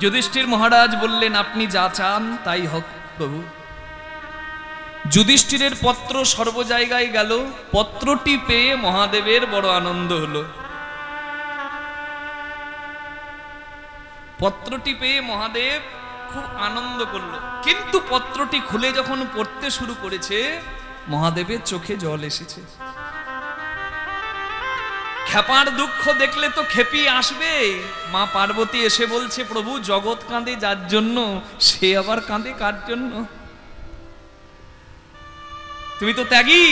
যুধিষ্ঠির মহারাজ বললেন, আপনি যা চান তাই হোক প্রভু। যুধিষ্ঠিরের পত্র সর্ব জায়গায় গেল। পত্রটি পেয়ে মহাদেবের বড় আনন্দ হলো। পত্রটি পেয়ে মহাদেব খুব আনন্দ করলো, কিন্তু পত্রটি খুলে যখন পড়তে শুরু করেছে মহাদেবের চোখে জল এসেছে। ক্ষেপার দুঃখ দেখলে তো খেপি আসবে। মা পার্বতী এসে বলছে, প্রভু জগৎ কাঁদে যার জন্য, সে আবার কাঁদে কার জন্য? তুমি তো ত্যাগী,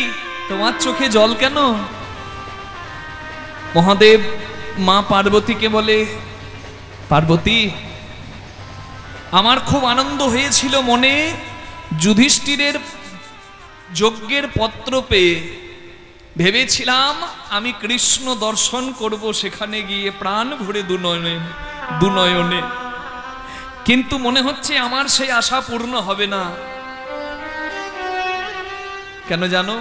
তোমার চোখে জল কেন? মহাদেব মা পার্বতীকে বলে, পার্বতী, আমার খুব আনন্দ হয়েছিল মনে যুধিষ্ঠিরের যজ্ঞের পত্র পেয়ে। ভেবেছিলাম আমি কৃষ্ণ দর্শন করব সেখানে গিয়ে প্রাণ ভরে দুনয়নে, কিন্তু মনে হচ্ছে আমার সেই আশা পূর্ণ হবে না। কেন জানো?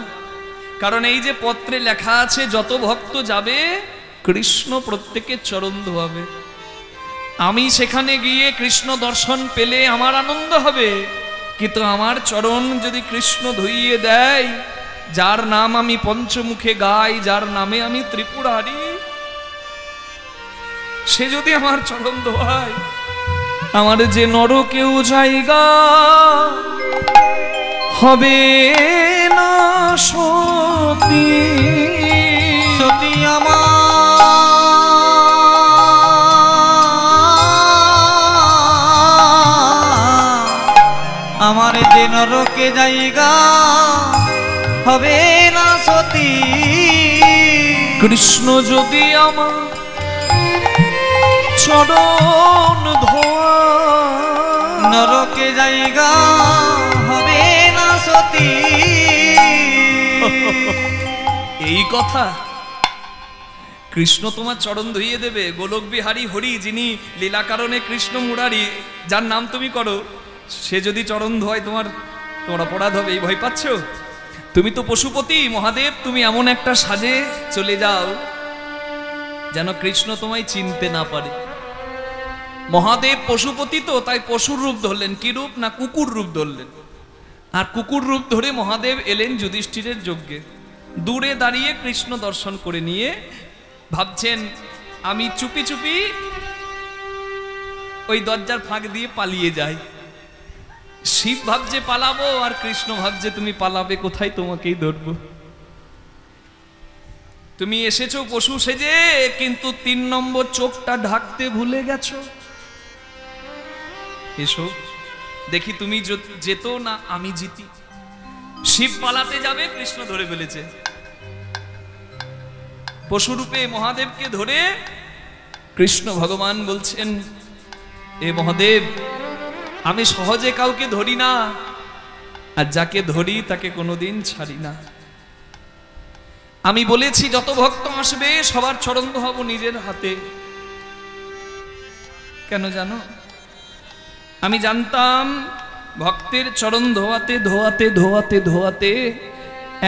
কারণ এই যে পত্রে লেখা আছে, যত ভক্ত যাবে কৃষ্ণ প্রত্যেকের চরণ ধোয়াবে। আমি সেখানে গিয়ে কৃষ্ণ দর্শন পেলে আমার আনন্দ হবে, কিন্তু আমার চরণ যদি কৃষ্ণ ধুইয়ে দেয়, যার নাম আমি পঞ্চমুখে গাই, যার নামে আমি ত্রিপুরারি, সে যদি আমার চরণ ধোয়ায়, আমার যে নরকেও জায়গা হবে না সতী। সতী আমার যে নরকে জায়গা হবে না সতী। কৃষ্ণ যদি আমার চরণ ধোয়া, নরকে জায়গা হবে না সতী। এই কথা কৃষ্ণ তোমার চরণ ধুইয়ে দেবে। গোলক বিহারী হরি, যিনি লীলা কারণে কৃষ্ণ মুরারি, যার নাম তুমি করো, সে যদি চরণ ধোয় তোমার অপরাধ হবে, এই ভয় পাচ্ছ? তুমি তো পশুপতি মহাদেব, তুমি এমন একটা সাজে চলে যাও যেন কৃষ্ণ তোমায় চিনতে না পারে। মহাদেব পশুপতি তো, তাই পশুর রূপ ধরলেন। কি রূপ? না কুকুর রূপ ধরলেন। আর কুকুর রূপ ধরে মহাদেব এলেন যুধিষ্ঠিরের যজ্ঞে। দূরে দাঁড়িয়ে কৃষ্ণ দর্শন করে নিয়ে ভাবছেন, আমি চুপি চুপি ওই দরজার ফাঁক দিয়ে পালিয়ে যাই। শিব ভাবছে পালাবো, আর কৃষ্ণ ভাবছে তুমি পালাবে কোথায়, তোমাকেই ধরবো। তুমি এসেছো পশু সেজে, কিন্তু 3 নম্বর চোখটা ঢাকতে ভুলে গেছো। এসো দেখি তুমি যেত না আমি জিতি। শিব পালাতে যাবে, কৃষ্ণ ধরে ফেলেছে। পশুরূপে মহাদেবকে ধরে কৃষ্ণ ভগবান বলছেন, এ মহাদেব, আমি সহজে কাউকে ধরি না, আর যাকে ধরি তাকে কোনোদিন ছাড়ি না। আমি বলেছি যত ভক্ত আসবে সবার চরণ ধোয়াবো নিজের হাতে। কেন জানো? আমি জানতাম ভক্তের চরণ ধোয়াতে ধোয়াতে ধোয়াতে ধোয়াতে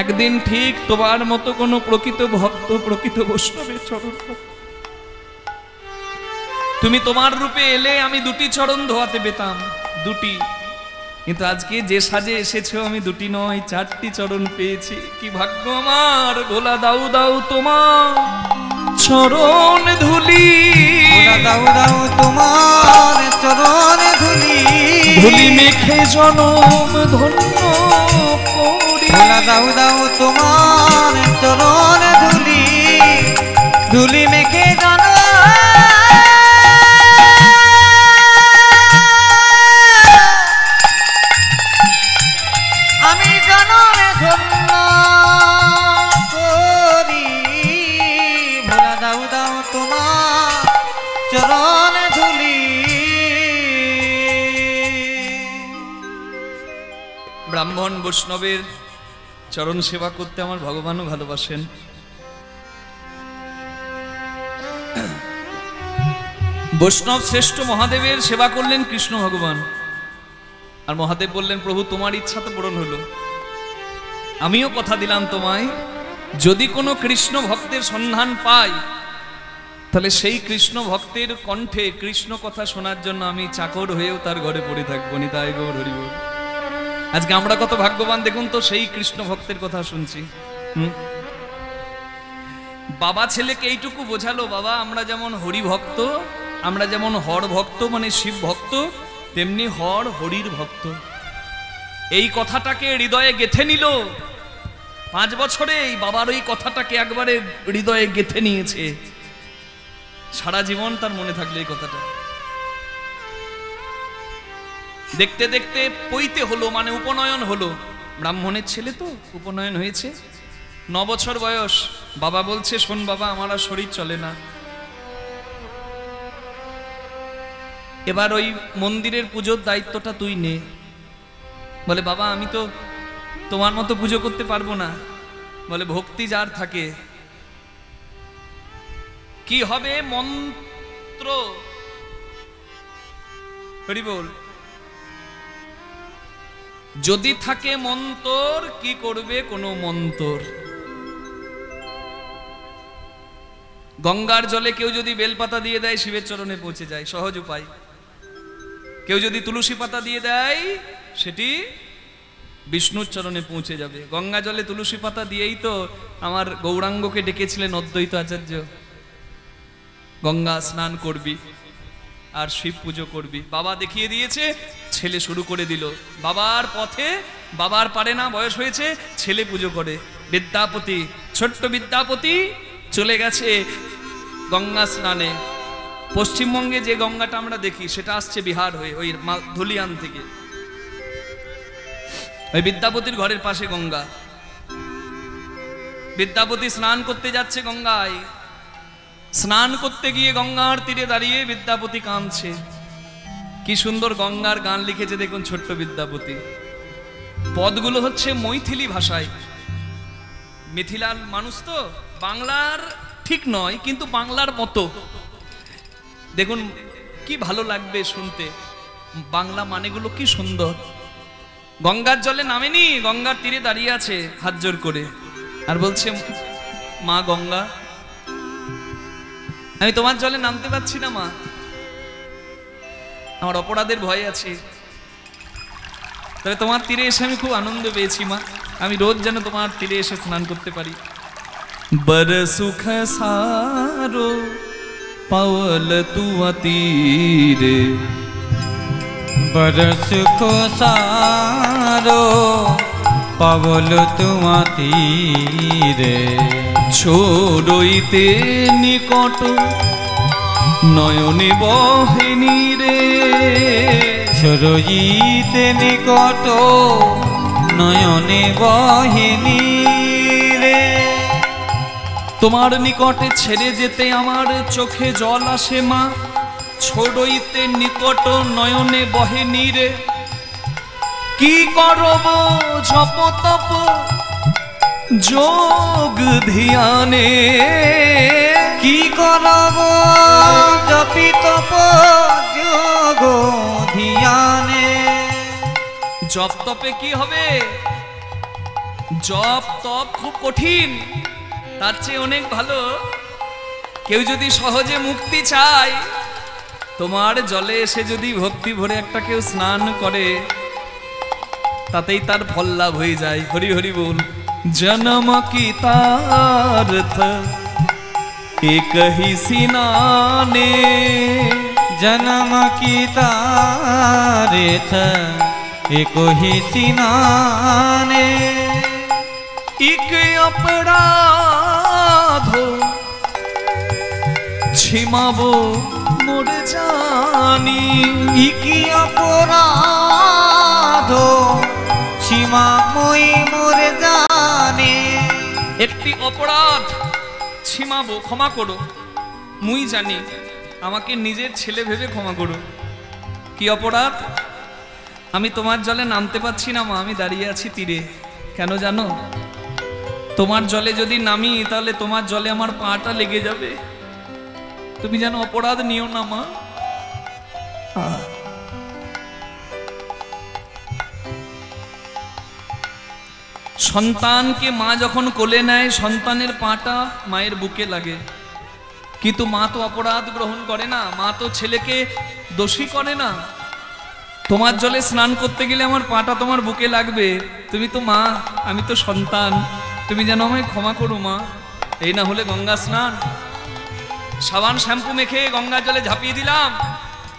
একদিন ঠিক তোমার মতো কোনো প্রকৃত ভক্ত, প্রকৃত বৈষ্ণবের চরণ, তুমি তোমার রূপে এলে আমি 2টি চরণ ধোয়াতে পেতাম, 2টি। কিন্তু আজকে যে সাজে এসেছো আমি 2টি নয় 4টি চরণ পেয়েছি। কি ভাগ্য আমার! ভোলা দাও দাও তোমার চরণ ধুলি, ভোলা দাও দাও তোমার চরণ ধুলি, ধুলি মেখে জনম ধন্য করি। ভোলা দাও দাও তোমার চরণ ধুলি, ধুলি মেখে জনম আমি জনমে ধন্য করি। ভোলা দাও দাও তোমার চরণ ধুলি। ব্রাহ্মণ বৈষ্ণবের চরণ সেবা করতে আমার ভগবানও ভালোবাসেন। বৈষ্ণব শ্রেষ্ঠ মহাদেবের সেবা করলেন কৃষ্ণ ভগবান। আর মহাদেব বললেন, প্রভু তোমার ইচ্ছা তো পূরণ হলো, আমিও কথা দিলাম তোমায়, যদি কোনো কৃষ্ণ ভক্তের সন্ধান পাই তাহলে সেই কৃষ্ণ ভক্তের কণ্ঠে কৃষ্ণ কথা শোনার জন্য আমি চাকর হয়েও তার ঘরে পড়ে থাকবো। নিতাই গৌর হরি বল। আজকে আমরা কত ভাগ্যবান দেখুন তো, সেই কৃষ্ণ ভক্তের কথা শুনছি। বাবা ছেলেকে এইটুকু বোঝালো, বাবা আমরা যেমন হরি ভক্ত, আমরা যেমন হর ভক্ত মানে শিব ভক্ত, তেমনি হর হরির ভক্ত। এই কথাটাকে হৃদয়ে গেঁথে নিল। 5 বছরে এই বাবার ওই কথাটাকে একবারে হৃদয়ে গেঁথে নিয়েছে। সারা জীবন তার মনে থাকলো এই কথাটা। দেখতে দেখতে পৈতে হলো, মানে উপনয়ন হলো। ব্রাহ্মণের ছেলে তো, উপনয়ন হয়েছে। 9 বছর বয়স। বাবা বলছে, শোন বাবা, আমার আর শরীর চলে না, এবার ওই মন্দিরের পুজোর দায়িত্বটা তুই নে। বলে, বাবা আমি তো তোমার মতো পুজো করতে পারবো না। বলে, ভক্তি যার থাকে। কি হবে? মন্ত্র। হরি বল। যদি থাকে মন্তর, কি করবে কোনো মন্তর? গঙ্গার জলে কেউ যদি বেলপাতা দিয়ে দেয়, শিবের চরণে পৌঁছে যায়, সহজ উপায়। কেউ যদি তুলসী পাতা দিয়ে দেয়, সেটি বিষ্ণুর চরণে পৌঁছে যাবে। গঙ্গা জলে তুলসী পাতা দিয়েই তো আমার গৌরাঙ্গকে ডেকেছিলেন অদ্বৈত আচার্য, গঙ্গা স্নান করবি আর শিব পুজো করবি। বাবা দেখিয়ে দিয়েছে, ছেলে শুরু করে দিল। বাবার পথে, বাবার পারে না, বয়স হয়েছে, ছেলে পুজো করে। বিদ্যাপতি, ছোট্ট বিদ্যাপতি চলে গেছে গঙ্গা স্নানে। পশ্চিমবঙ্গে যে গঙ্গাটা আমরা দেখি, সেটা আসছে বিহার হয়ে, ওই ধুলিয়ান থেকে। ওই বিদ্যাপতির ঘরের পাশে গঙ্গা। বিদ্যাপতি স্নান করতে যাচ্ছে গঙ্গায়। স্নান করতে গিয়ে গঙ্গার তীরে দাঁড়িয়ে বিদ্যাপতি কাঁদছে। কি সুন্দর গঙ্গার গান লিখেছে দেখুন ছোট্ট বিদ্যাপতি। পদগুলো হচ্ছে মৈথিলি ভাষায়। মিথিলার মানুষ তো, বাংলার ঠিক নয়, কিন্তু বাংলার মতো। দেখুন কি ভালো লাগবে শুনতে, বাংলা মানেগুলো কি সুন্দর। গঙ্গার জলে নামেনি, গঙ্গার তীরে দাঁড়িয়ে আছে হাত জোর করে, আর বলছে, মা গঙ্গা, আমি তোমার জলে নামতে পারছি না মা, আমার অপরাধের ভয় আছে, তবে তোমার তীরে এসে আমি খুব আনন্দ পেয়েছি মা, আমি রোজ যেন তোমার তীরে এসে স্নান করতে পারি। बर सुख सारो पावल तू तीरे, बर सुख सारो पावल तू तीरे, छोड़इते निकट नयने बहेनी रे, छोड़इते निकट नयने बहेनी रे, তোমার নিকটে ছেড়ে যেতে আমার চোখে জল আসে মা, ছোড়ইতে নিকট নয়নে বহে নীরে, কি করব জপ তপ যোগ ধ্যানে, কি করব জপি তপ যোগ ধ্যানে। জপ তপে কি হবে? জপ তপ খুব কঠিন, তার চেয়ে অনেক ভালো কেউ যদি সহজে মুক্তি চায়, তোমার জলে এসে যদি ভক্তি ভরে একটা কেউ স্নান করে, তাতেই তার ফল লাভ হয়ে যায়। হরি হরি বল। জন্ম কি তার্থ এক হি স্নানে, जन्म की तारीथ एक ही स्नाने, एक अपराध छिमाबो मोर जानी, एक अपराध छिमा मुई मोर जाने, একটি অপরাধ ছিমাবো, ক্ষমা করো, মুই জানি, আমাকে নিজের ছেলে ভেবে ক্ষমা করো। কি অপরাধ? আমি তোমার জলে নামতে পারছি না মা, আমি দাঁড়িয়ে আছি তীরে। কেন জানো? তোমার জলে যদি নামি, তাহলে তোমার জলে আমার পাটা লেগে যাবে, তুমি যেন অপরাধ নিও না মা। সন্তানকে মা যখন কোলে নেয়, সন্তানের পাটা মায়ের বুকে লাগে। কিন্তু মা তো অপরাধ গ্রহণ করে না, মা তো ছেলেকে দোষী করে না। তোমার জলে স্নান করতে গেলে আমার পাটা তোমার বুকে লাগবে, তুমি তো মা, আমি তো সন্তান, তুমি যেন আমায় ক্ষমা করো মা। এই না হলে গঙ্গা স্নান, সাবান শ্যাম্পু মেখে গঙ্গা জলে ঝাঁপিয়ে দিলাম,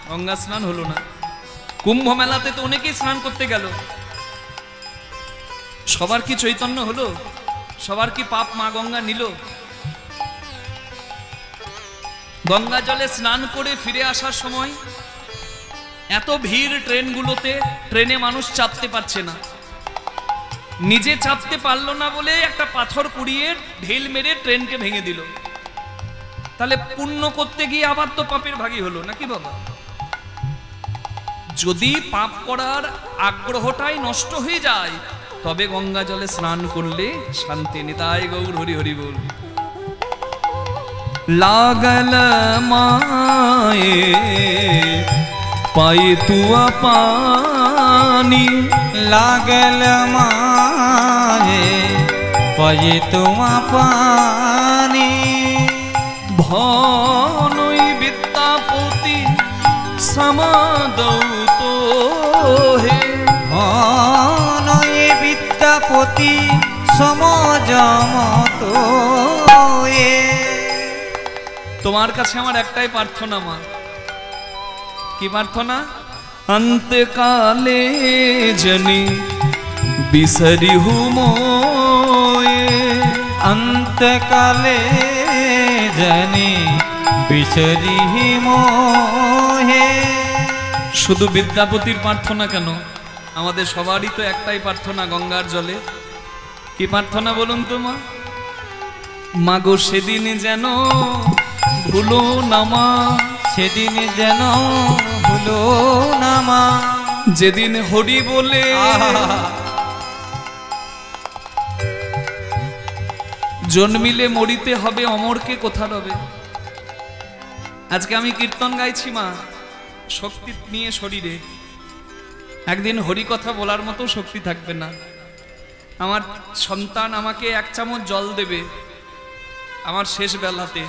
গঙ্গা স্নান হলো না। কুম্ভ মেলাতে তো অনেকেই স্নান করতে গেল, সবার কি চৈতন্য হলো? সবার কি পাপ মা গঙ্গা নিল? গঙ্গা জলে স্নান করে ফিরে আসার সময় এত ভিড় ট্রেনগুলোতে, ট্রেনে মানুষ চাপতে পারছে না, নিজে চাপতে পারলো না বলে একটা পাথর কুড়িয়ে ঢিল মেরে ট্রেনকে ভেঙে দিল। তাহলে পুণ্য করতে গিয়ে আবার তো পাপের ভাগী হলো নাকি বাবা? যদি পাপ করার আগ্রহটাই নষ্ট হয়ে যায় তবে গঙ্গা জলে স্নান করলে শান্তি। নিতাই গৌর হরি হরি বল। लागल माए पाए तुआ पानी, लागल माए पाए तुआ पानी, भानुई विद्यापति समादौ तो हे, भानुई विद्यापति समाजम तो हे। তোমার কাছে আমার একটাই প্রার্থনা মা। কি প্রার্থনা? অন্তকালে জনি বিসরি হু মোয়ে, অন্তকালে জনি বিসরি মোহে। শুধু বিদ্যাপতির প্রার্থনা কেন, আমাদের সবারই তো একটাই প্রার্থনা গঙ্গার জলে। কি প্রার্থনা বলুন তো মা? মাগো সেদিন যেন ভুলো না মা, সেদিন যেন ভুলো না মা, যেদিন হরি বলে জন্মিলে মরিতে হবে, অমরকে কোথা রবে। আজকে আমি কীর্তন গাইছি মা, শক্তি নিয়ে শরীরে, একদিন হরি কথা বলার মতো শক্তি থাকবে না। আমার সন্তান আমাকে এক চামচ জল দেবে আমার শেষ বেলাতে,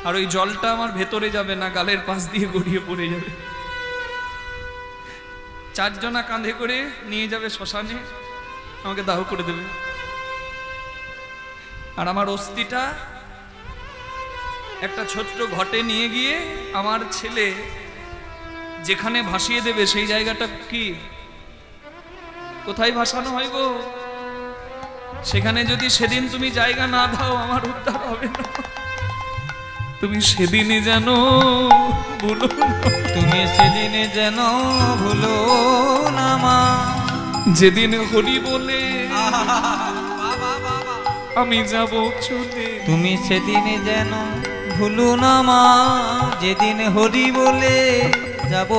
আর ওই জলটা আমার ভেতরে যাবে না, গালের পাশ দিয়ে গড়িয়ে পড়ে যাবে। চারজনা কাঁধে করে নিয়ে যাবে শ্মশানে, আমাকে দাহ করে দেবে, আর আমার অস্থিটা একটা ছোট্ট ঘটে নিয়ে গিয়ে আমার ছেলে যেখানে ভাসিয়ে দেবে সেই জায়গাটা কি, কোথায় ভাসানো হয় গো? সেখানে যদি সেদিন তুমি জায়গা না দাও আমার উদ্ধার হবে না। তুমি সেদিনে যেন ভুলো না, তুমি সেদিনে যেন ভুলো না মা, যেদিন হরি বলে আমি যাব চলে। তুমি সেদিনে যেন ভুলো না মা, যেদিন হরি বলে যাব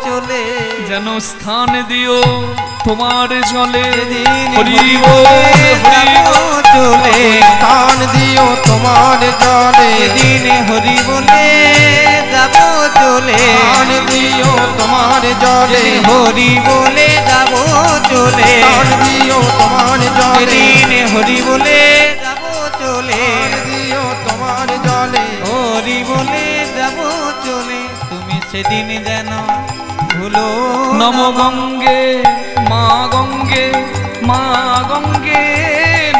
চলে। যেন স্থান দিও তোমার জলে, হরি বলে যাব চলে, স্থান দিও তোমার জলে, যেদিন হরি বলে যাব চলে। স্থান দিও তোমার জলে, হরি বলে যাব চলে, স্থান দিও তোমার জলে, যেদিন হরি বলে যাব চলে। স্থান দিও তোমার জলে, হরি বলে যাব চলে, তুমি সেদিন যেন ভুলো নম গঙ্গে মা গঙ্গে, মা গঙ্গে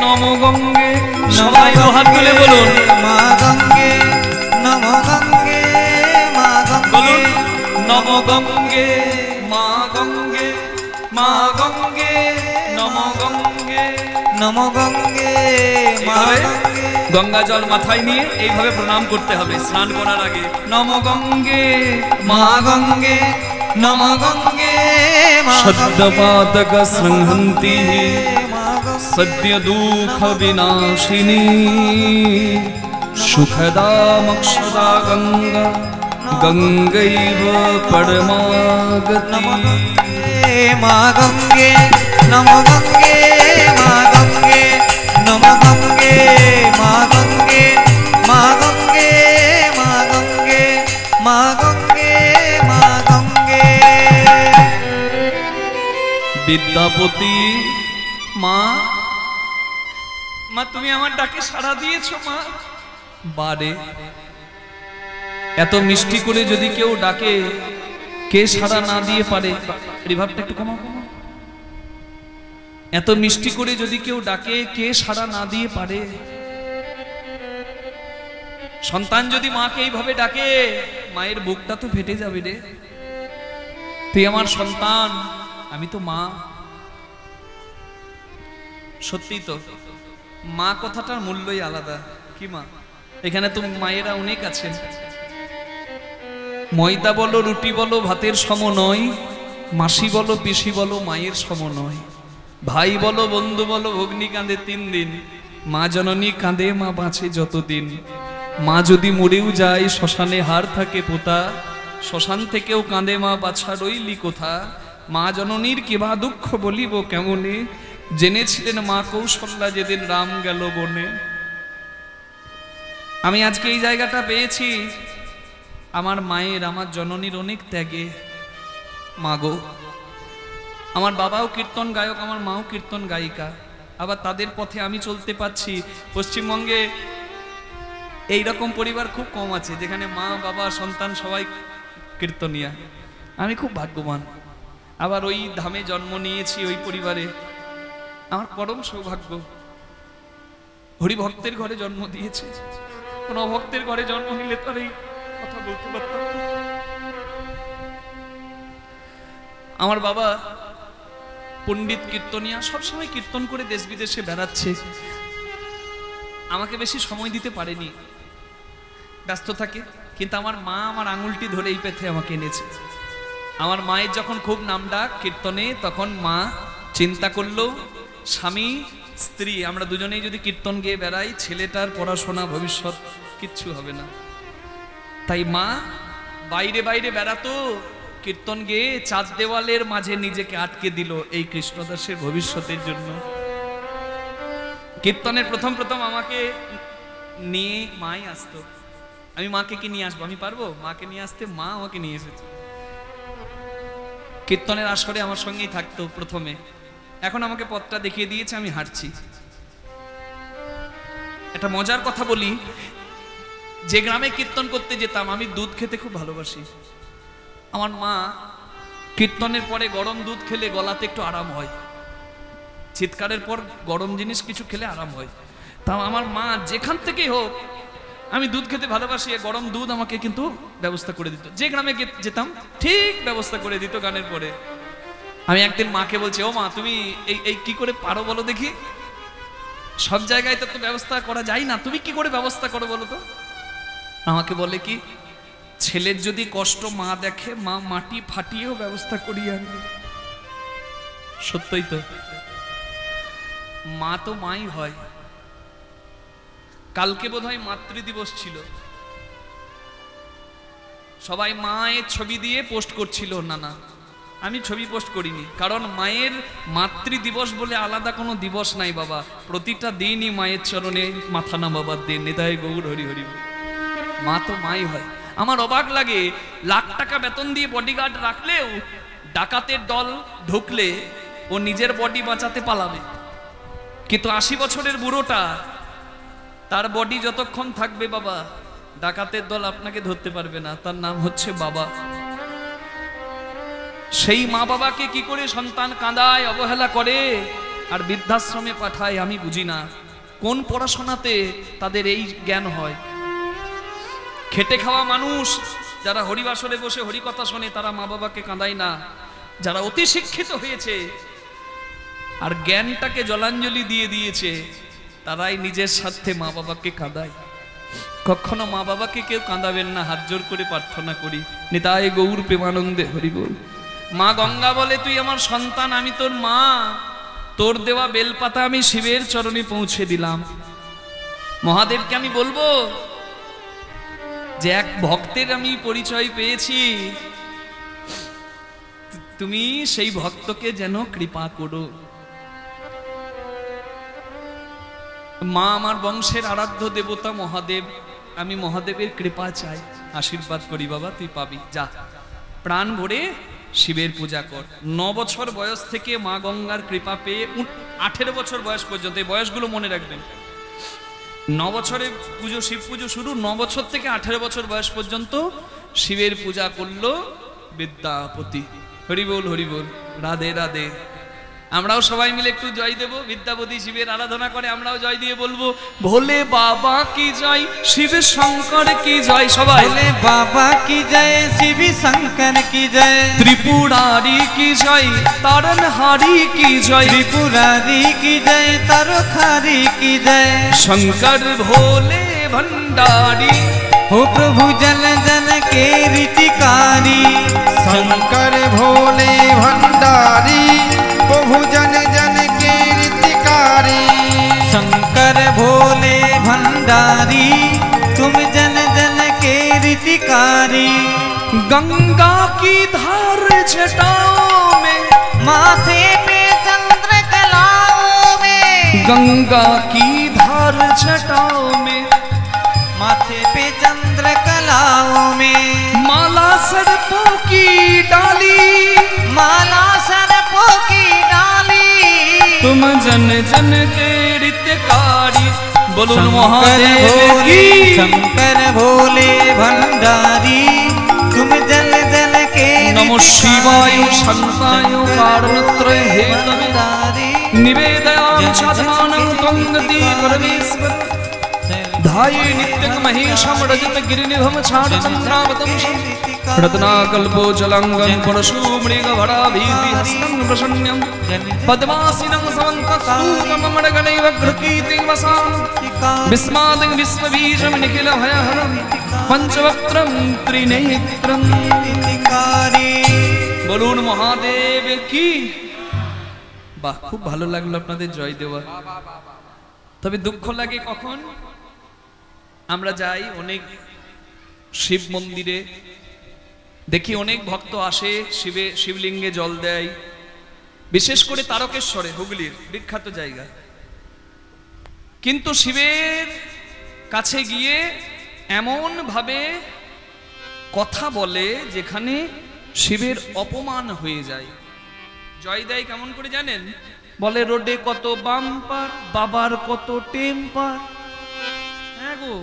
নম গঙ্গে। সবাই হাত তুলে বলুন মা গঙ্গে, নম গঙ্গে, মা গঙ্গে, বলুন নম গঙ্গে মা গঙ্গে, মা গঙ্গে নম গঙ্গে। নম গঙ্গে, মা এইভাবে গঙ্গে। গঙ্গা জল মাথায় নিয়ে এইভাবে প্রণাম করতে হবে স্নান করার আগে। নম গঙ্গে মা গঙ্গে, নম গঙ্গে, মা সদ্যপাতক সংহন্তি মা গঙ্গে। সদ্য দুঃখ বিনাশিনী, সুখদা মোক্ষদা গঙ্গা, গঙ্গৈব পরমাগতি। মা গঙ্গে, নম গঙ্গে, মা গঙ্গে, নম গঙ্গে, মা গঙ্গে, মা গঙ্গে, মা গঙ্গে, মা গঙ্গে, মা গঙ্গে। বিদ্যাপতি মা, মা তুমি আমার ডাকে সাড়া দিয়েছো মা। বারে এত মিষ্টি করে যদি কেউ ডাকে, কে সাড়া না দিয়ে পারে? রিভাবটা একটু কমাও কমাও। এত মিষ্টি করে যদি কেউ ডাকে, কে সাড়া না দিয়ে পারে? সন্তান যদি মাকে এইভাবে ডাকে, মায়ের বুকটা তো ফেটে যাবে রে। তুই আমার সন্তান, আমি তো মা। সত্যি তো, মা কথাটার মূল্যই আলাদা। কি মা? এখানে তো মায়েরা অনেক আছেন। ময়দা বলো, রুটি বলো, ভাতের সম নয়। মাসি বলো, পিসি বলো, মায়ের সম নয়। ভাই বলো, বন্ধু বলো, ভগ্নি কাঁদে 3 দিন। মা জননী কাঁদে, মা বাঁচে যতদিন। মা যদি মরেও যায়, শ্মশানে হার থাকে পোতা। শ্মশান থেকেও কাঁদে মা, বাছা রইলি কোথা। মা জননীর কিবা দুঃখ বলিব কেমনে, জেনেছিলেন মা কৌশল্যা যেদিন রাম গেল বনে। আমি আজকে এই জায়গাটা পেয়েছি আমার মায়ের, আমার জননীর অনেক ত্যাগে। মাগো, আমার বাবাও কীর্তন গায়ক, আমার মাও কীর্তন গায়িকা। আবার তাদের পথে আমি চলতে পারছি। পশ্চিমবঙ্গে এইরকম পরিবার খুব কম আছে যেখানে মা বাবা সন্তান সবাই কীর্তনিয়া। আমি খুব ভাগ্যবান। আবার ওই ধামে জন্ম নিয়েছি, ওই পরিবারে। আমার পরম সৌভাগ্য। হরিভক্তের ঘরে জন্ম দিয়েছে। কোন অভক্তের ঘরে জন্ম নিলে তো এই কথা বলতে পারতাম না। আমার বাবা পণ্ডিত, কীর্তনিয়া, সবসময় কীর্তন করে দেশ বিদেশে বেড়াচ্ছে। আমাকে বেশি সময় দিতে পারেনি, ব্যস্ত থাকে। কিন্তু আমার মা আমার আঙুলটি ধরে এই পেথে আমাকে এনেছে। আমার মায়ের যখন খুব নামডাক কীর্তনে, তখন মা চিন্তা করলো স্বামী স্ত্রী আমরা দুজনেই যদি কীর্তন গেয়ে বেড়াই, ছেলেটার পড়াশোনা ভবিষ্যৎ কিচ্ছু হবে না। তাই মা বাইরে বাইরে বেড়াতো, কীর্তন গেয়ে চার দেওয়ালের মাঝে নিজেকে আটকে দিল এই কৃষ্ণদাসের ভবিষ্যতের জন্য। কীর্তনের প্রথম প্রথম আমাকে নিয়ে মাই আসতো। আমি মাকে কি নিয়ে আসবো? আমি পারবো মাকে নিয়ে আসতে? মা আমাকে নিয়ে এসেছে। কীর্তনের আসরে আমার সঙ্গেই থাকতো প্রথমে। এখন আমাকে পথটা দেখিয়ে দিয়েছে, আমি হাঁটছি। একটা মজার কথা বলি, যে গ্রামে কীর্তন করতে যেতাম, আমি দুধ খেতে খুব ভালোবাসি। আমার মা কীর্তনের পরে গরম দুধ খেলে গলাতে একটু আরাম হয়। চিৎকারের পর গরম জিনিস কিছু খেলে আরাম হয়। তা আমার মা যেখান থেকেই হোক, আমি দুধ খেতে ভালোবাসি, গরম দুধ আমাকে কিন্তু ব্যবস্থা করে দিত। যে গ্রামে যেতাম ঠিক ব্যবস্থা করে দিত গানের পরে। আমি একদিন মাকে বলছি, ও মা, তুমি এই কি করে পারো বলো দেখি? সব জায়গায় তো ব্যবস্থা করা যায় না, তুমি কি করে ব্যবস্থা করো বলো তো? আমাকে বলে কি, ছেলের যদি কষ্ট মা দেখে, মা মাটি ফাটিয়েও ব্যবস্থা করিয়ে আনবে। সত্যই তো, মা তো মাই হয়। কালকে বোধহয় মাতৃদিবস ছিল, সবাই মায়ের ছবি দিয়ে পোস্ট করছিল। না, আমি ছবি পোস্ট করিনি, কারণ মায়ের মাতৃদিবস বলে আলাদা কোনো দিবস নাই বাবা। প্রতিটা দিনই মায়ের চরণে মাথা নামাবার দিন। নিতাই গৌর হরি হরি। মা তো মাই হয়। আমার অবাক লাগে, লাখ টাকা বেতন দিয়ে বডিগার্ড রাখলেও ডাকাতের দল ঢুকলে ও নিজের বডি বাঁচাতে পালাবে, কিন্তু 80 বছরের বুড়োটা, তার বডি যতক্ষণ থাকবে বাবা, ডাকাতের দল আপনাকে ধরতে পারবে না। তার নাম হচ্ছে বাবা। সেই মা বাবাকে কি করে সন্তান কাঁদায়, অবহেলা করে আর বৃদ্ধাশ্রমে পাঠায়, আমি বুঝি না। কোন পড়াশোনাতে তাদের এই জ্ঞান হয়? খেটে খাওয়া মানুষ যারা হরিবাসরে বসে হরিকথা শোনে, তারা মা বাবাকে কাঁদায় না। যারা অতি শিক্ষিত হয়েছে আর জ্ঞানটাকে জলাঞ্জলি দিয়ে দিয়েছে, তারাই নিজের স্বার্থে মা বাবাকে কাঁদায়। কখনো মা বাবাকে কেউ কাঁদাবেন না, হাত জোর করে প্রার্থনা করি। নিতাই গৌর প্রেমানন্দে হরি বল। মা গঙ্গা বলে, তুই আমার সন্তান, আমি তোর মা। তোর দেওয়া বেলপাতা আমি শিবের চরণে পৌঁছে দিলাম। মহাদেবকে আমি বলবো যে এক ভক্তের আমি পরিচয় পেয়েছি, তুমি সেই ভক্তকে যেন কৃপা করো। মা আমার বংশের আরাধ্য দেবতা মহাদেব, আমি মহাদেবের কৃপা চাই, আশীর্বাদ করি বাবা, তুই পাবি। যা, প্রাণ ভরে শিবের পূজা কর। 9 বছর বয়স থেকে মা গঙ্গার কৃপা পেয়ে 18 বছর বয়স পর্যন্ত, এই বয়সগুলো মনে রাখবেন। 9 বছরে পুজো, শিব পুজো শুরু। 9 বছর থেকে 18 বছর বয়স পর্যন্ত শিবের পূজা করলো বিদ্যাপতি। হরি বল, হরি বল, রাধে রাধে। আমরাও সবাই মিলে একটু জয় দেব। বিদ্যাপতি শিবের আরাধনা করে, আমরাও জয় দিয়ে বলবো ভোলে বাবা কি জয়, শিব শঙ্কর কি জয়। সবাই भोले बाबा की जय, शिव शंकर की जय, ত্রিপুরারি কি জয়, তারণহারি কি জয়, त्रिपुरारी की जय, तारखारी की जय। शंकर भोले भंडारी, हो प्रभु जन जन के रीतिकारी, शंकर भोले भंडारी, प्रभु जन जन के रीतिकारी। शंकर भोले भंडारी, तुम जन जन के रीतिकारी। गंगा की धार जटाओं में, माथे पे चंद्र कलाओं में, गंगा की धार जटाओं में, माथे पे चंद्र कलाओं में, माला सर्पों की डाली, माला सरपों की डाली। तुम जन जन के रितकारी। बोलो शंकर महादेव भोले, की। शंकर भोले भंडारी, तुम जल जल के नमो शिवाय शांताय कारणत्रय हेतवे, भंडारी। निवेदयामि साधनानं त्वं गति परमेश्वर। धाये नित्यं महेशं रजत गिरिनिभं छाडचन्द्रावतंसं, रत्नाकल्पोजलाङ्गं परशुमृगभराभीतिहस्तं प्रसन्नं, पद्मासीनं समन्तस्तूतममडगणैवघ्रकीर्तिवसां, विस्मादिं विश्वबीजं निखिलभयहरं, पञ्चवक्त्रं त्रिनेत्रं। বলুন মহাদেব কি। বাহ, খুব ভালো লাগলো আপনাদের জয় দেওয়া। তবে দুঃখ লাগে কখন আমরা যাই অনেক শিব মন্দিরে, দেখি অনেক ভক্ত আসে, শিবলিঙ্গে জল দেয়, বিশেষ করে তারকেশ্বরে, হুগলির বিখ্যাত জায়গা। কিন্তু শিবের কাছে গিয়ে এমন ভাবে কথা বলে যেখানে শিবের অপমান হয়ে যায়। জয় দেয় কেমন করে জানেন? বলে রোডে কত বাম্পার, বাবার কত টেম্পার। হ্যাঁ গো,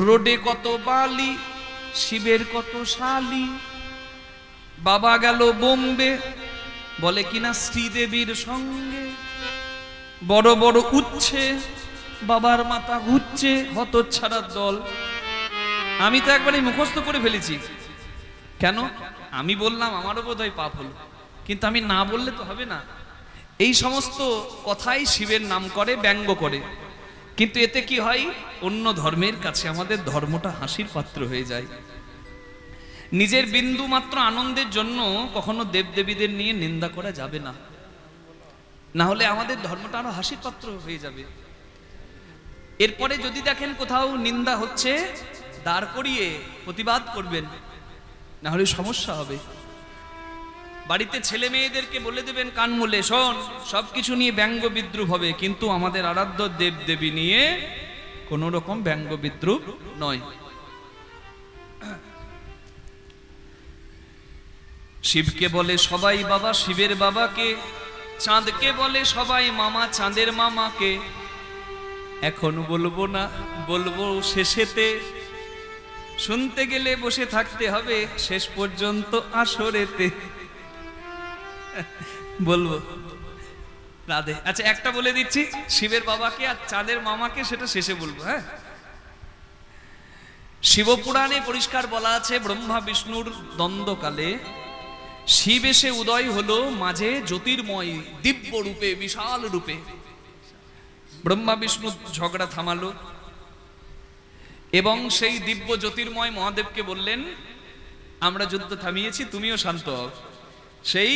রোডে কত বালি, শিবের কত শালি। বাবা গেল বোম্বে, বলে কিনা শ্রীদেবীর সঙ্গে। বড় বড় উচ্ছে, বাবার মাথা ঘুরছে, হতচ্ছাড়ার দল। আমি তো একবারে মুখস্থ করে ফেলেছি। কেন? আমি বললাম, আমারও বোধ হয় পাপ হলো, কিন্তু আমি না বললে তো হবে না। এই সমস্ত কথাই শিবের নাম করে, ব্যঙ্গ করে। কিন্তু এতে কি হয়? অন্য ধর্মের কাছে আমাদের ধর্মটা হাসির পাত্র হয়ে যায়। নিজের বিন্দু মাত্র আনন্দের জন্য কখনো দেবদেবীদের নিয়ে নিন্দা করা যাবে না, না হলে আমাদের ধর্মটা আরো হাসির পাত্র হয়ে যাবে। এরপরে যদি দেখেন কোথাও নিন্দা হচ্ছে, দাঁড় করিয়ে প্রতিবাদ করবেন, না হলে সমস্যা হবে। বাড়িতে ছেলে মেয়েদেরকে বলে দেবেন কান মুলে, শোন, সবকিছু নিয়ে ব্যঙ্গ বিদ্রুপ হবে, কিন্তু আমাদের আরাধ্য দেব দেবী নিয়ে কোন রকম ব্যঙ্গ বিদ্রুপ নয়। শিবকে বলে সবাই বাবা, শিবের বাবাকে। চাঁদকে বলে সবাই মামা, চাঁদের মামাকে। এখন বলবো না, বলবো শেষেতে। শুনতে গেলে বসে থাকতে হবে শেষ পর্যন্ত আসরেতে। বলবো রাধে। আচ্ছা, একটা বলে দিচ্ছি, শিবের বাবাকে আর চাঁদের মামাকে সেটা শেষে বলবো। হ্যাঁ, শিবপুরাণে পরিষ্কার বলা আছে, ব্রহ্মা বিষ্ণুর দ্বন্দ্বকালে শিব এসে উদয় হলো মাঝে জ্যোতির্ময় দিব্য রূপে, বিশাল রূপে। ব্রহ্মা বিষ্ণু ঝগড়া থামালো এবং সেই দিব্য জ্যোতির্ময় মহাদেবকে বললেন, আমরা যুদ্ধ থামিয়েছি, তুমিও শান্ত হও। সেই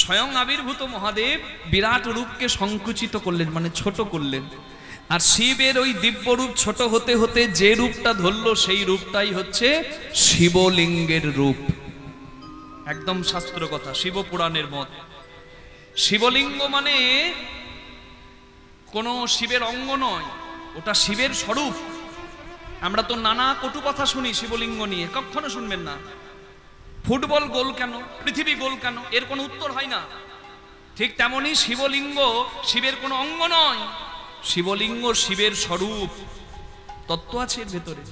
স্বয়ং আবির্ভূত মহাদেব বিরাট রূপকে সংকুচিত করলেন, মানে ছোট করলেন। আর শিবের ওই দিব্য রূপ ছোট হতে হতে যে রূপটা ধরলো, সেই রূপটাই হচ্ছে শিবলিঙ্গের রূপ। একদম শাস্ত্র কথা, শিবপুরাণের মত। শিবলিঙ্গ মানে কোনো শিবের অঙ্গ নয়, ওটা শিবের স্বরূপ। আমরা তো নানা কটু কথা শুনি শিবলিঙ্গ নিয়ে, কখনো শুনবেন না। ফুটবল গোল কেন, পৃথিবী গোল কেন, এর কোনো উত্তর হয় না। ঠিক তেমনি শিবলিঙ্গ শিবের কোনো অঙ্গ নয়, শিবলিঙ্গ শিবের স্বরূপ, তত্ত্ব আছে এর ভেতরে।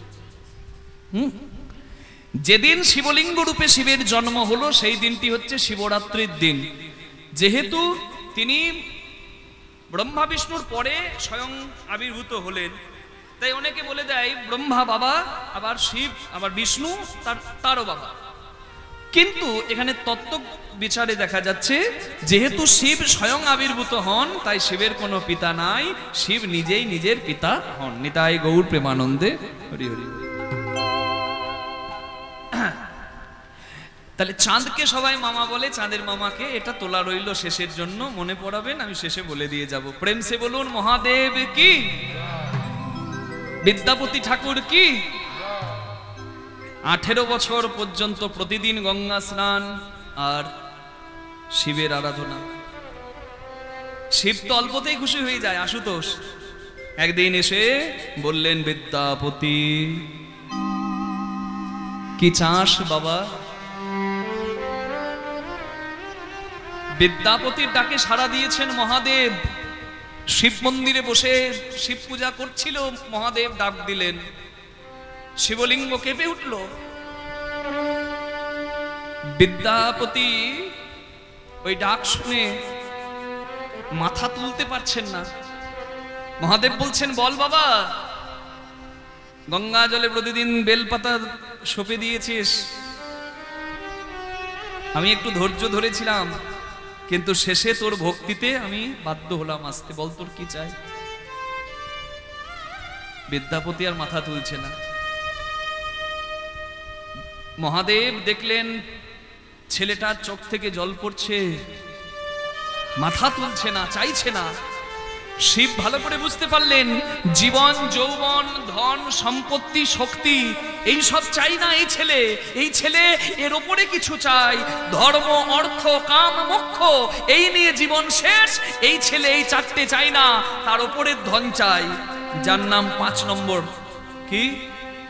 যেদিন শিবলিঙ্গ রূপে শিবের জন্ম হলো সেই দিনটি হচ্ছে শিবরাত্রির দিন। যেহেতু তিনি ব্রহ্মা বিষ্ণুর পরে স্বয়ং আবির্ভূত হলেন, তাই অনেকে বলে দেয় ব্রহ্মা বাবা, আবার শিব, আবার বিষ্ণু তারও বাবা। কিন্তু এখানে তত্ত্ব বিচারে দেখা যাচ্ছে যেহেতু শিব স্বয়ং আবির্ভূত হন, তাই শিবের কোনো পিতা নাই, শিব নিজেই নিজের পিতা হন। নিতাই গৌর প্রেমানন্দে হরি হরি। তাহলে চাঁদকে সবাই মামা বলে, চাঁদের মামাকে, এটা তোলা রইল শেষের জন্য, মনে পড়াবেন, আমি শেষে বলে দিয়ে যাব। প্রেম সে বলুন মহাদেব কি, বিদ্যাপতি ঠাকুর কি। 18 বছর পর্যন্ত প্রতিদিন গঙ্গা স্নান আর শিবের আরাধনা। শিব তো অল্পতেই খুশি হয়ে যায়। আশুতোষ একদিন এসে বললেন, বিদ্যাপতি কি চাস বাবা? বিদ্যাপতির ডাকে সাড়া দিয়েছেন মহাদেব। শিব মন্দিরে বসে শিব পূজা করছিল, মহাদেব ডাক দিলেন, শিবলিঙ্গ কেঁপে উঠল। বিদ্যাপতি ওই ডাক শুনে মাথা তুলতে পারছেন না। মহাদেব বলছেন, বল বাবা, গঙ্গা জলে প্রতিদিন বেলপাতা সঁপে দিয়েছিস, আমি একটু ধৈর্য ধরেছিলাম, কিন্তু শেষে তোর ভক্তিতে আমি বাধ্য হলাম আসতে, বল তোর কি চাই? বিদ্যাপতি আর মাথা তুলছে না। মহাদেব দেখলেন ছেলেটার চোখ থেকে জল পড়ছে, মাথা তুলছে না, চাইছে না। শিব ভালো করে বুঝতে পারলেন জীবন, যৌবন, ধন, সম্পত্তি, শক্তি এই সব চাই না এই ছেলে এর ওপরে কিছু চাই। ধর্ম, অর্থ, কাম, মোক্ষ এই নিয়ে জীবন শেষ। এই ছেলে এই চারটে চাই না, তার ওপরের ধন চাই, যার নাম 5 নম্বর কি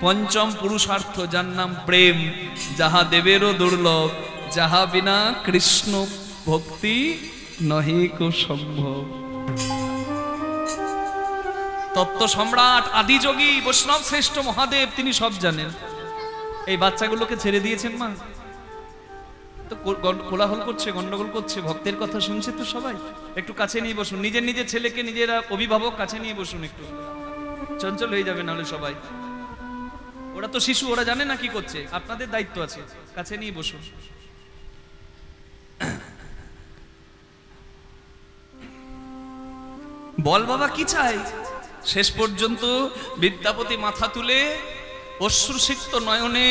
পঞ্চম পুরুষার্থ, যার নাম প্রেম। যাহা দেবেরও দুর্লভ, যাহা বিনা কৃষ্ণ ভক্তি নহি কো সম্ভব। তত্ত্ব সম্রাট, আদিযোগী, বৈষ্ণব শ্রেষ্ঠ মহাদেব, তিনি সব জানেন। এই বাচ্চাগুলোকে ছেড়ে দিয়েছেন মা, তো কোলাহল করছে, গন্ডগোল করছে, ভক্তের কথা শুনছে তো সবাই। একটু কাছে নিয়ে বসুন, নিজের ছেলেকে নিজেরা অভিভাবক কাছে নিয়ে বসুন, একটু চঞ্চল হয়ে যাবে নাহলে সবাই। ওরা তো শিশু, ওরা জানে না কি করছে, আপনাদের দায়িত্ব আছে, কাছে নিয়ে বসুন। বল বাবা কি চাই? শেষ পর্যন্ত বিদ্যাপতি মাথা তুলে অশ্রুসিক্ত নয়নে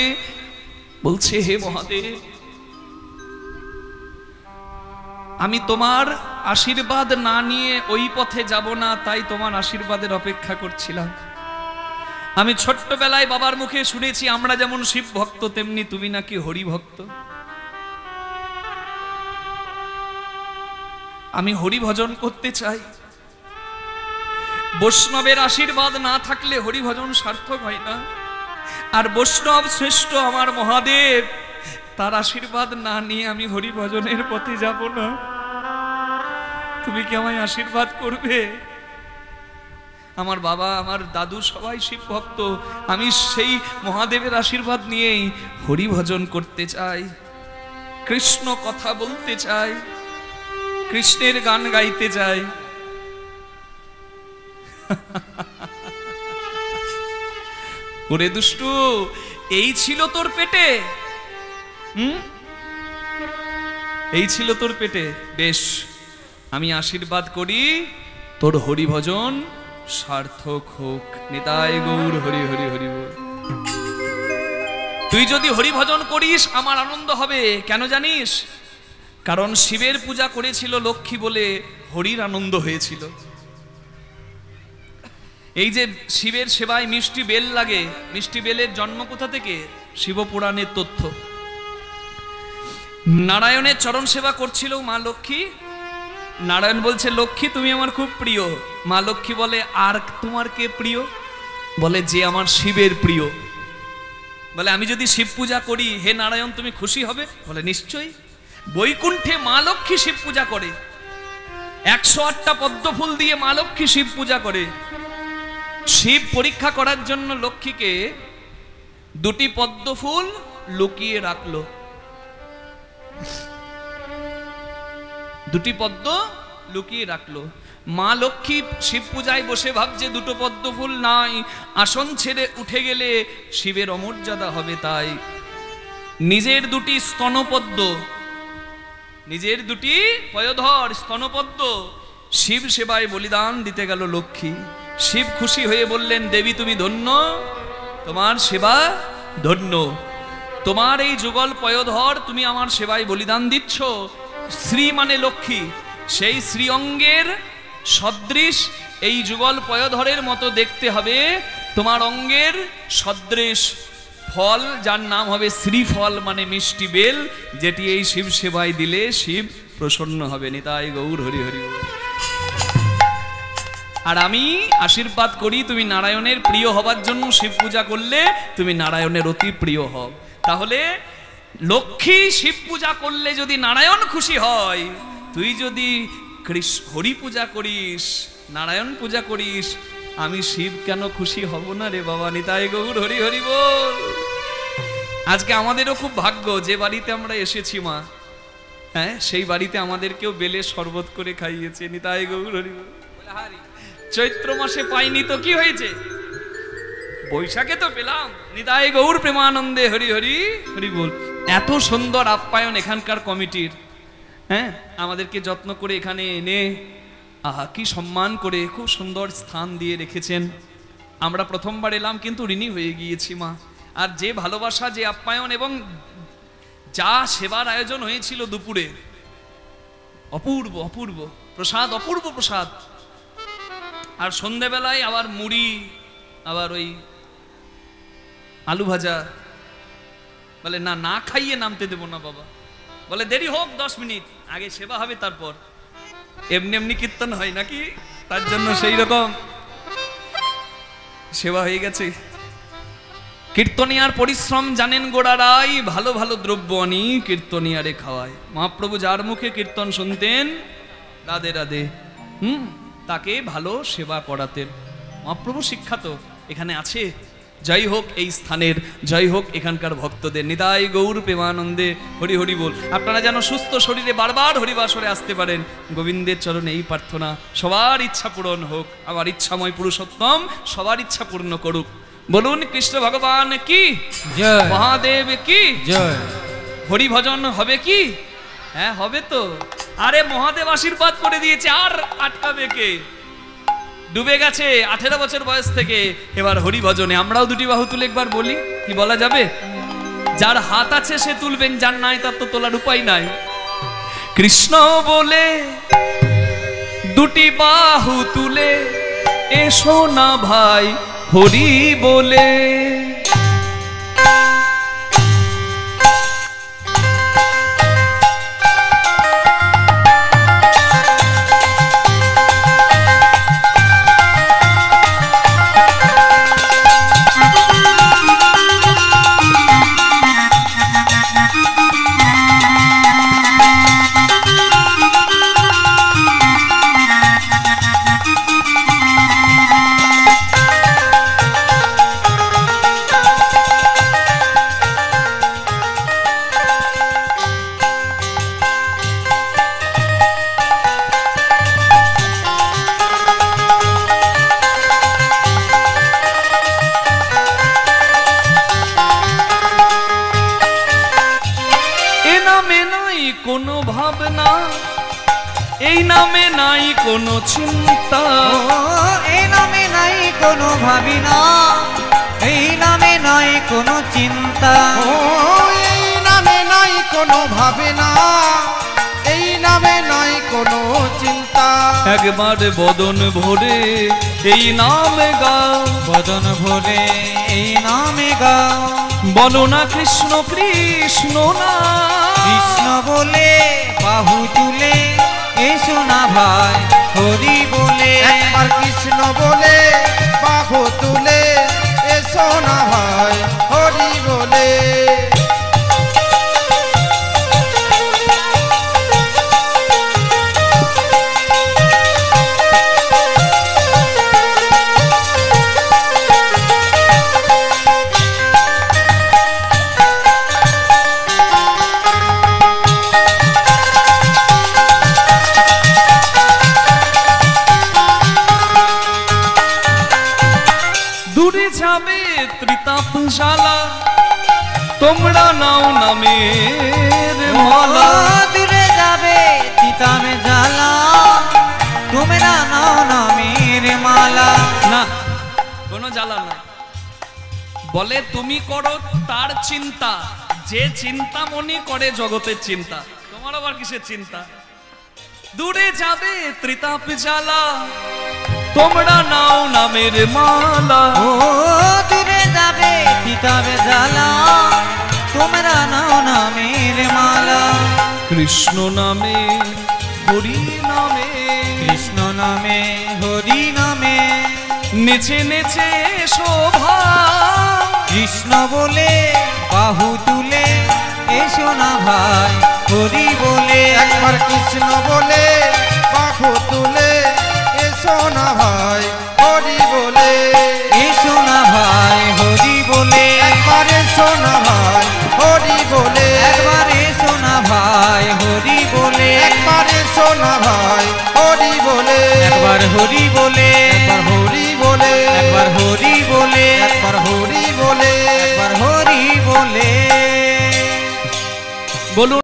বলছে, হে মহাদেব, আমি তোমার আশীর্বাদ না নিয়ে ওই পথে যাব না, তাই তোমার আশীর্বাদের অপেক্ষা করছিলাম। আমি ছোট্টবেলায় বাবার মুখে শুনেছি আমরা যেমন শিব ভক্ত তেমনি তুমি নাকি হরি ভক্ত। আমি হরি ভজন করতে চাই। বৈষ্ণবের আশীর্বাদ না থাকলে হরি ভজন সার্থক হয় না। আর বৈষ্ণব শ্রেষ্ঠ আমার মহাদেব, তার আশীর্বাদ না নিয়ে আমি হরি ভজনের পথে যাব না। তুমি কি আমায় আশীর্বাদ করবে? আমার বাবা, আমার দাদু সবাই শিব ভক্ত, আমি সেই মহাদেবের আশীর্বাদ নিয়েই হরি ভজন করতে চাই, কৃষ্ণ কথা বলতে চাই, কৃষ্ণের গান গাইতে চাই। ওরে দুষ্টু, এই ছিল তোর পেটে? এই ছিল তোর পেটে? বেশ, আমি আশীর্বাদ করি তোর হরি ভজন সার্থক হোক। নিতাই গৌর হরি হরি হরি বল। তুই যদি হরি ভজন করিস আমার আনন্দ হবে। কেন জানিস? কারণ শিবের পূজা করেছিল লক্ষ্মী বলে হরির আনন্দ হয়েছিল। এই যে শিবের সেবায় মিষ্টি বেল লাগে, মিষ্টি বেলের জন্ম কোথা থেকে? শিবপুরাণের তথ্য। নারায়ণের চরণ সেবা করছিল মা লক্ষ্মী। নারায়ণ বলছে, লক্ষ্মী তুমি আমার খুব প্রিয়। মা লক্ষ্মী বলে, আর তোমার কে প্রিয়? বলে, যে আমার শিবের প্রিয়। বলে, আমি যদি শিব পূজা করি হে নারায়ণ তুমি খুশি হবে? বলে, নিশ্চয়ই। বৈকুণ্ঠে মা লক্ষ্মী শিব পূজা করে। 108টা পদ্ম ফুল দিয়ে মা লক্ষ্মী শিব পূজা করে। শিব পরীক্ষা করার জন্য লক্ষ্মীকে 2টি পদ্ম ফুল লুকিয়ে রাখলো। 2টি পদ্ম লুকিয়ে রাখলো। মা লক্ষ্মী শিব পূজায় বসে ভাবছে 2টো পদ্ম ফুল নাই, আসন ছেড়ে উঠে গেলে শিবের অমর্যাদা হবে, তাই নিজের 2টি স্তনপদ্ম, নিজের 2টি পয়োধর স্তনপদ্ম শিব সেবায় বলিদান দিতে গেল লক্ষ্মী। শিব খুশি হয়ে বললেন, দেবী তুমি ধন্য, তোমার সেবা ধন্য, তোমার এই যুগল পয়োধর তুমি আমার সেবায় বলিদান দিচ্ছ। শ্রী মানে লক্ষ্মী, সেই শ্রী অঙ্গের সদৃশ এই যুগল পয়োধরের মতো দেখতে হবে তোমার অঙ্গের সদৃশ ফল, যার নাম হবে শ্রীফল মানে মিষ্টি বেল, যেটি এই শিব সেবায় দিলে শিব প্রসন্ন হবে। নিতাই গৌর হরি হরি। আর আমি আশীর্বাদ করি তুমি নারায়ণের প্রিয় হবার জন্য শিব পূজা করলে তুমি নারায়ণের অতি প্রিয় হও। তাহলে লক্ষ্মী শিব পূজা করলে যদি নারায়ণ খুশি হয়, তুই যদি হরি পূজা করিস, নারায়ণ পূজা করিস, আমি শিব কেন খুশি হব না রে বাবা? নিতাই গৌর হরি হরি বল। আজকে আমাদেরও খুব ভাগ্য, যে বাড়িতে আমরা এসেছি মা, হ্যাঁ সেই বাড়িতে আমাদেরকেও বেলে শরবত করে খাইয়েছে। নিতাই গৌর হরি বল। চৈত্র মাসে পাইনি তো কি হয়েছে, বৈশাখে তো পেলাম। নিতাই গৌর প্রেমানন্দে হরি হরি হরি বল। এত সুন্দর আপ্যায়ন এখানকার কমিটির, হ্যাঁ আমাদেরকে যত্ন করে এখানে এনে আহা কি সম্মান করে খুব সুন্দর স্থান দিয়ে রেখেছেন। আমরা প্রথমবার এলাম কিন্তু ঋণী হয়ে গিয়েছি মা। আর যে ভালোবাসা, যে আপ্যায়ন এবং যা সেবার আয়োজন হয়েছিল দুপুরে, অপূর্ব অপূর্ব প্রসাদ, অপূর্ব প্রসাদ। আর সন্ধেবেলায় আবার মুড়ি, আবার ওই আলু ভাজা। বলে না, না খাইয়ে নামতে দেবো না বাবা। বলে দেরি হোক 10 মিনিট, আগে সেবা হবে তারপর। এমনি এমনি কীর্তন হয় নাকি, তার জন্য সেই রকম সেবা হয়ে গেছে। কীর্তনিয়ার পরিশ্রম জানেন গোড়ারাই, ভালো ভালো দ্রব্য আনি কীর্তনিয়ারে খাওয়ায়। মহাপ্রভু যার মুখে কীর্তন শুনতেন রাধে রাধে, তাকে ভালো সেবা করাতেন। মহাপ্রভু শিক্ষা তো এখানে আছে। জয় হোক এই স্থানের, জয় হোক এখানকার ভক্তদের। নিতাই গৌর প্রেমানন্দে হরি হরি বল। আপনারা যেন সুস্থ শরীরে বারবার হরিবাসরে আসতে পারেন, গোবিন্দের চরণে এই প্রার্থনা। সবার ইচ্ছা পূরণ হোক, আমার ইচ্ছাময় পুরুষোত্তম সবার ইচ্ছা পূর্ণ করুক। বলুন কৃষ্ণ ভগবান কি জয়, মহাদেব কি জয়। হরি ভজন হবে কি? হ্যাঁ হবে তো। আরে মহাদেব আশীর্বাদ করে দিয়েছে, আর আটকাবে কে? ডুবে গেছে 18 বছর বয়স থেকে, এবার হরি ভজনে। আমরাও 2টি বাহু তুলে একবার বলি, কি বলা যাবে? যার হাত আছে সে তুলবেন, যার নাই তার তো তোলার উপায় নাই। কৃষ্ণ বলে 2টি বাহু তুলে এসো না ভাই হরি বলে। কোনো ভাবনা, এই নামে নাই কোনো চিন্তা, এই নামে নাই কোনো ভাবিনা, এই নামে নাই কোনো চিন্তা, এই নামে নাই কোনো ভাবনা, এই নামে নাই কোনো চিন্তা। একবার বদন ভরে এই নামে গাও, বদন ভরে এই নামে গাও। বলো না কৃষ্ণ কৃষ্ণ না, কৃষ্ণ বলে বাহু তুলে এসো না ভাই হরি বলে। একবার কৃষ্ণ বলে বাহু তুলে এসো না ভাই হরি বলে। শালা তোমরা নাও নামের মালা। দূরে যাবে তিতামে জ্বালা তোমরা নাও নামের মালা। না, কোনো জ্বালা না। বলে তুমি করো তার চিন্তা, যে চিন্তা মনে করে জগতের চিন্তা। তোমার আবার কিসের চিন্তা? দূরে যাবে ত্রিতাপ জ্বালা তোমরা নাও নামের মালা। ও দূরে যাবে তিতামে জ্বালা তোমরা নাও নামের মালা। কৃষ্ণ নামে হরি নামে, কৃষ্ণ নামে হরি নামে নেচে নেচে শোভা। কৃষ্ণ বলে বাহু তুলে এসো না ভাই হরি বলে। একবার কৃষ্ণ বলে বাহু তুলে এসো না ভাই হরি বলে। এসো না ভাই হরি বলে। একবার এসো না ভাই হরি বলে। একবার এসো না ভাই হরি বলে। একবার এসো না ভাই হরি বলে। একবার হরি বলে। একবার হরি বলে। একবার হরি বলে। একবার হরি বলে। একবার হরি বলে। বলুন।